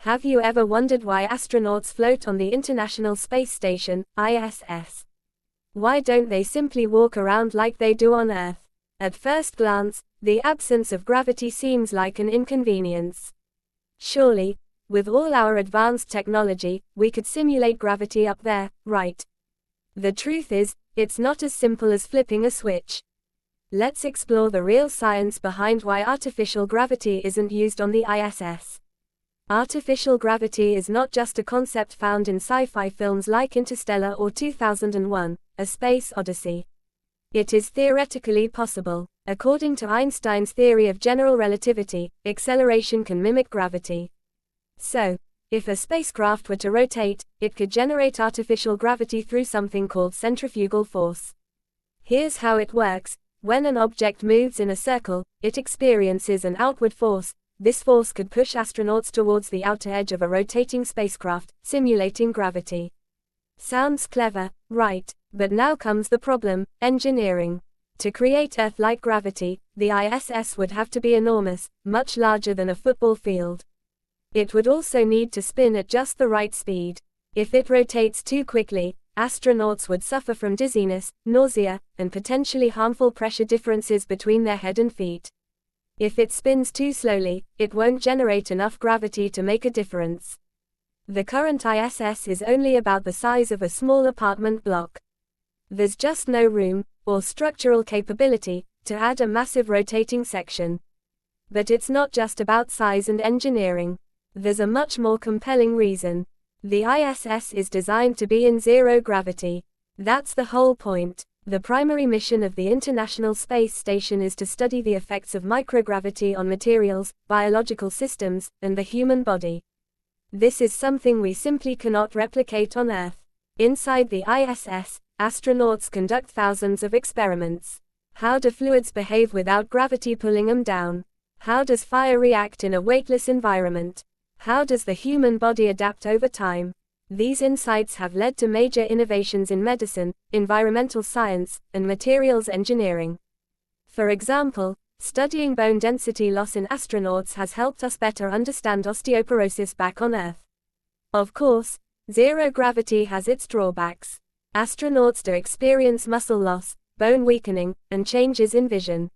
Have you ever wondered why astronauts float on the International Space Station, ISS? Why don't they simply walk around like they do on Earth? At first glance, the absence of gravity seems like an inconvenience. Surely, with all our advanced technology, we could simulate gravity up there, right? The truth is, it's not as simple as flipping a switch. Let's explore the real science behind why artificial gravity isn't used on the ISS. Artificial gravity is not just a concept found in sci-fi films like Interstellar or 2001, A Space Odyssey. It is theoretically possible. According to Einstein's theory of general relativity, acceleration can mimic gravity. So, if a spacecraft were to rotate, it could generate artificial gravity through something called centrifugal force. Here's how it works. When an object moves in a circle, it experiences an outward force. This force could push astronauts towards the outer edge of a rotating spacecraft, simulating gravity. Sounds clever, right? But now comes the problem: engineering. To create Earth-like gravity, the ISS would have to be enormous, much larger than a football field. It would also need to spin at just the right speed. If it rotates too quickly, astronauts would suffer from dizziness, nausea, and potentially harmful pressure differences between their head and feet. If it spins too slowly, it won't generate enough gravity to make a difference. The current ISS is only about the size of a small apartment block. There's just no room, or structural capability, to add a massive rotating section. But it's not just about size and engineering. There's a much more compelling reason. The ISS is designed to be in zero gravity. That's the whole point. The primary mission of the International Space Station is to study the effects of microgravity on materials, biological systems, and the human body. This is something we simply cannot replicate on Earth. Inside the ISS, astronauts conduct thousands of experiments. How do fluids behave without gravity pulling them down? How does fire react in a weightless environment? How does the human body adapt over time? These insights have led to major innovations in medicine, environmental science, and materials engineering. For example, studying bone density loss in astronauts has helped us better understand osteoporosis back on Earth. Of course, zero gravity has its drawbacks. Astronauts do experience muscle loss, bone weakening, and changes in vision.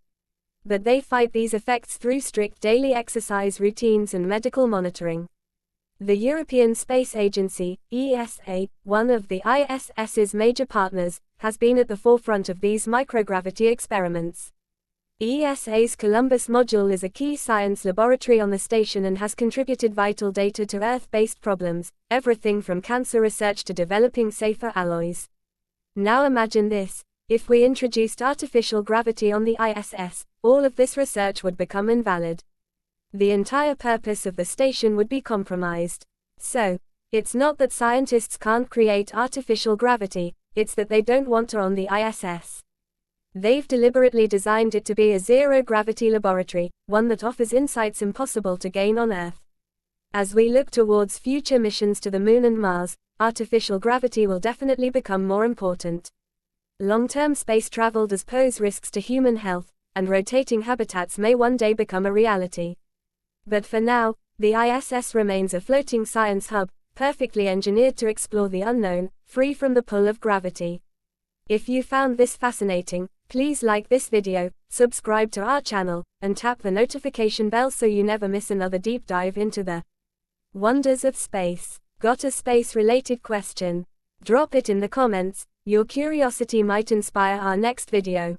But they fight these effects through strict daily exercise routines and medical monitoring. The European Space Agency, ESA, one of the ISS's major partners, has been at the forefront of these microgravity experiments. ESA's Columbus module is a key science laboratory on the station and has contributed vital data to Earth-based problems, everything from cancer research to developing safer alloys. Now imagine this: if we introduced artificial gravity on the ISS, all of this research would become invalid. The entire purpose of the station would be compromised. So, it's not that scientists can't create artificial gravity, it's that they don't want her on the ISS. They've deliberately designed it to be a zero-gravity laboratory, one that offers insights impossible to gain on Earth. As we look towards future missions to the Moon and Mars, artificial gravity will definitely become more important. Long-term space travel does pose risks to human health, and rotating habitats may one day become a reality. But for now, the ISS remains a floating science hub, perfectly engineered to explore the unknown, free from the pull of gravity. If you found this fascinating, please like this video, subscribe to our channel, and tap the notification bell so you never miss another deep dive into the wonders of space. Got a space-related question? Drop it in the comments. Your curiosity might inspire our next video.